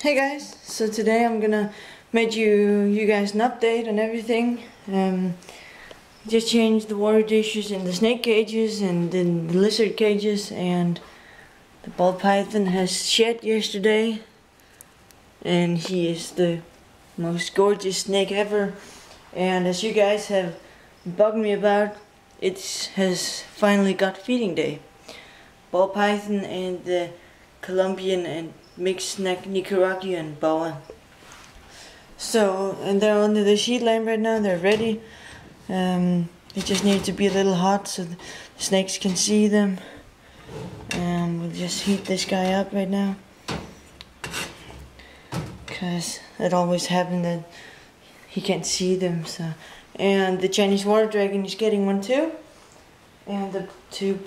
Hey guys, so today I'm gonna make you guys an update on everything. Just changed the water dishes in the snake cages and in the lizard cages, and the ball python has shed yesterday, and he is the most gorgeous snake ever. And as you guys have bugged me about, it has finally got feeding day. Ball python and the Colombian and mixed Nicaraguan boa. So, and they're under the sheet lamp right now, they're ready. They just need to be a little hot so the snakes can see them. And we'll just heat this guy up right now, because it always happens that he can't see them. So, and the Chinese water dragon is getting one too, and the two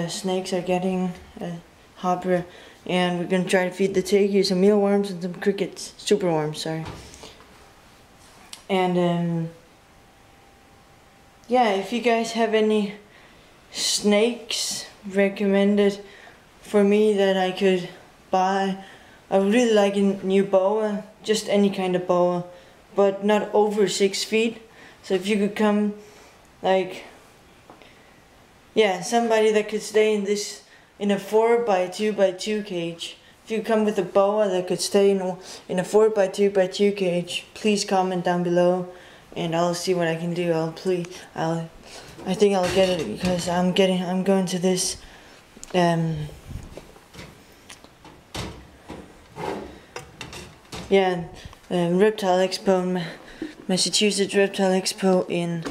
snakes are getting a hopper. And we're gonna try to feed the turkey some mealworms and some crickets, superworms, sorry. And yeah, if you guys have any snakes recommended for me that I could buy, I would really like a new boa, just any kind of boa, but not over 6 feet. So if you could come, like, yeah, somebody that could stay in this, in a 4x2x2 cage. If you come with a boa that could stay in a 4x2x2 cage, please comment down below, and I'll see what I can do. I think I'll get it, because I'm going to this Reptile Expo, Massachusetts Reptile Expo in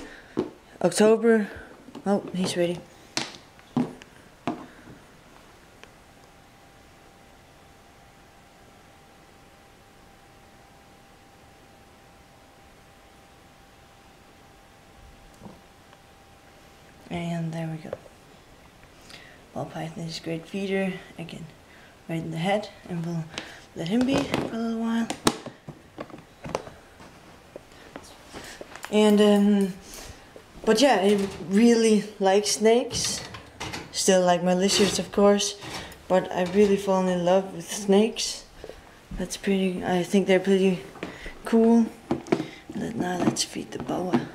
October. Oh, he's ready. And there we go. Ball python is a great feeder, again, right in the head, and we'll let him be for a little while. And but yeah, I really like snakes. Still like my lizards, of course, but I really fallen in love with snakes. That's pretty. I think they're pretty cool. Now let's feed the boa.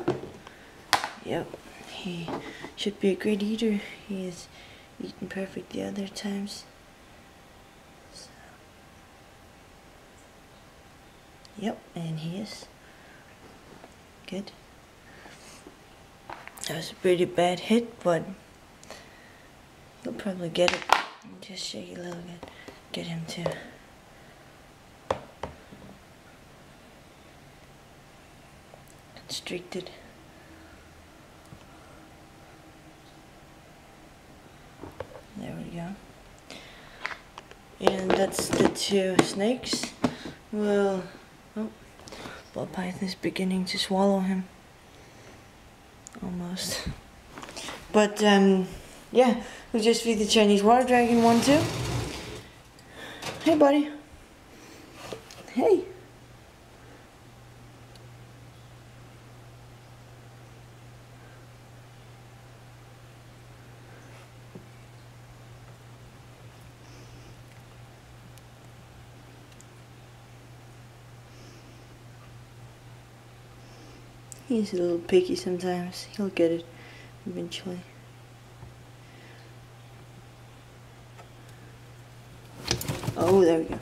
Yep, he should be a great eater. He has eaten perfect the other times. So. Yep, and he is. Good. That was a pretty bad hit, but he'll probably get it. Just shake it a little bit. Get him to constricted. There we go. And that's the two snakes. Well, oh, ball python is beginning to swallow him. Almost. But yeah, we'll just feed the Chinese water dragon one too. Hey buddy. Hey. He's a little picky sometimes. He'll get it eventually. Oh, there we go.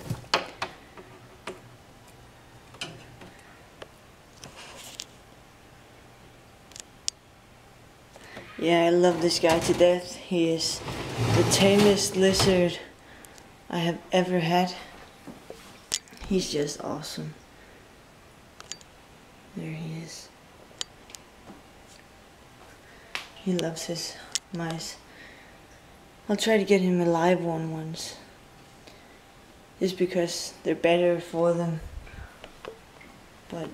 Yeah, I love this guy to death. He is the tamest lizard I have ever had. He's just awesome. There he is. He loves his mice. I'll try to get him a live one once, just because they're better for them. But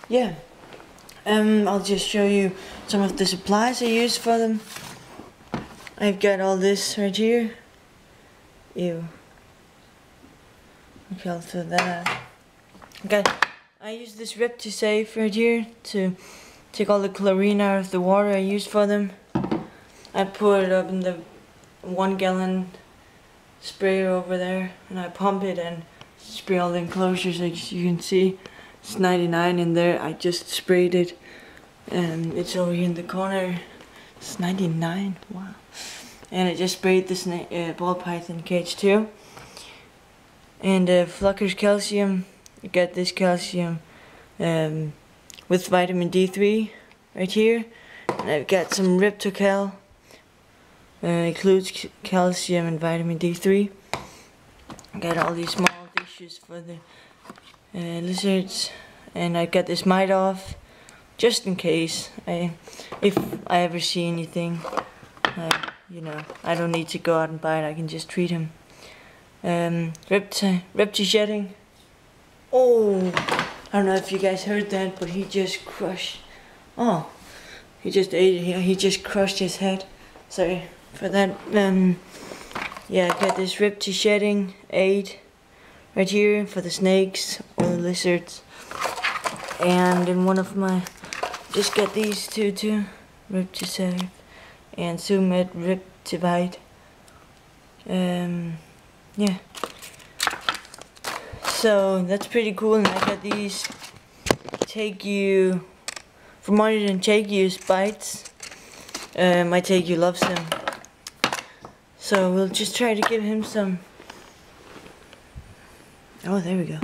yeah, I'll just show you some of the supplies I use for them. I've got all this right here. Ew. Okay, I'll throw that out. Okay, I use this Reptisafe right here to take all the chlorine out of the water I use for them. I pour it up in the 1 gallon sprayer over there, and I pump it and spray all the enclosures. As you can see, it's 99 in there. I just sprayed it, and it's over here in the corner. It's 99. Wow. And I just sprayed this ball python cage too. And Flukker's calcium. I got this calcium with vitamin D3 right here. And I've got some Riptocal. Includes calcium and vitamin D3. I got all these small dishes for the lizards, and I got this mite off just in case if I ever see anything. You know, I don't need to go out and buy it. I can just treat him. Repti shedding. Oh, I don't know if you guys heard that, but he just crushed. Oh, he just ate it. He just crushed his head. Sorry for that. Yeah, I got this Repti shedding aid right here for the snakes or the lizards. And in one of my, just got these two too, Riptiserve and Sumed Riptivite. Yeah. So that's pretty cool, and I got these Tegu from Martin and Tegu's bites. My Tegu loves them. So we'll just try to give him some. Oh, there we go.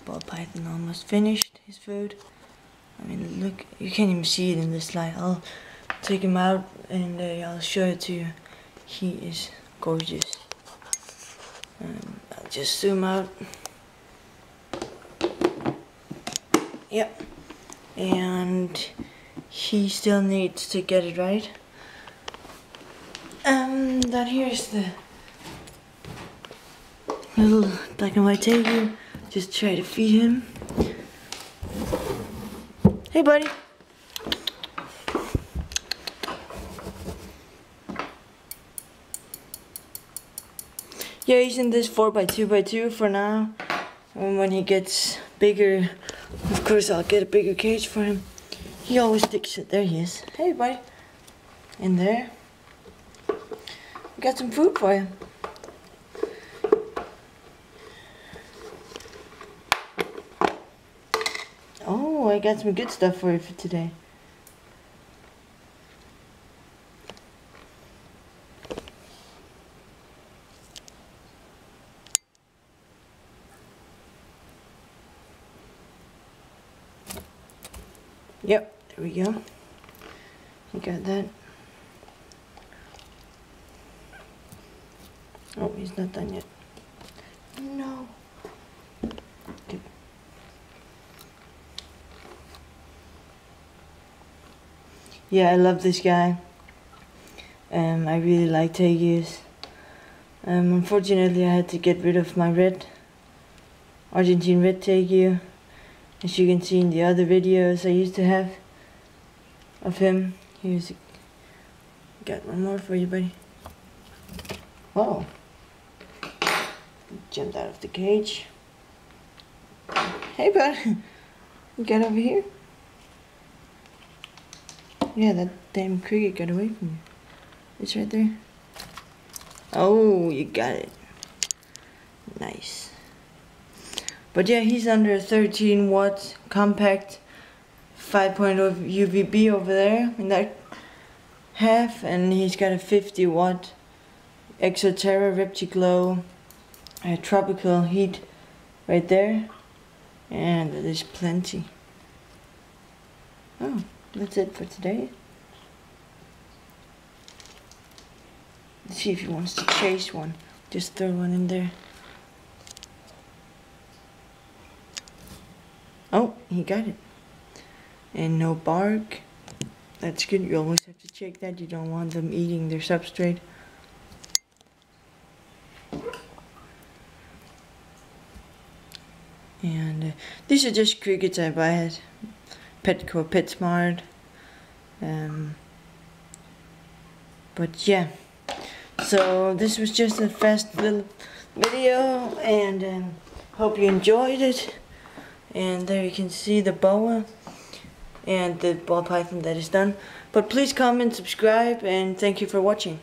Ball python almost finished his food. I mean, look, you can't even see it in this light. I'll take him out and I'll show it to you. He is gorgeous. I'll just zoom out. Yep. And he still needs to get it right. That here's the little black and white Tegu. Just try to feed him. Hey, buddy. Yeah, he's in this 4x2x2 for now. And when he gets bigger, of course, I'll get a bigger cage for him. He always sticks it. There he is. Hey, buddy. In there. Got some food for you. Oh, I got some good stuff for you for today. Yep, there we go. You got that. Oh, he's not done yet. No. Good. Yeah, I love this guy. I really like Tegus. Unfortunately, I had to get rid of my Argentine red Tegu. As you can see in the other videos I used to have of him. Here's got one more for you, buddy. Whoa. Jumped out of the cage. Hey, bud. You got over here? Yeah, that damn cricket got away from you. It's right there. Oh, you got it. Nice. But yeah, he's under a 13 watt compact 5.0 UVB over there in that half, and he's got a 50 watt Exoterra Riptiglow tropical heat right there, and there's plenty. Oh, that's it for today. Let's see if he wants to chase one. Just throw one in there. Oh, he got it. And no bark. That's good. You always have to check that. You don't want them eating their substrate. And these are just crickets I buy at Petco, PetSmart. But yeah. So this was just a fast little video, and hope you enjoyed it. And there you can see the boa and the ball python that is done. But please comment, subscribe, and thank you for watching.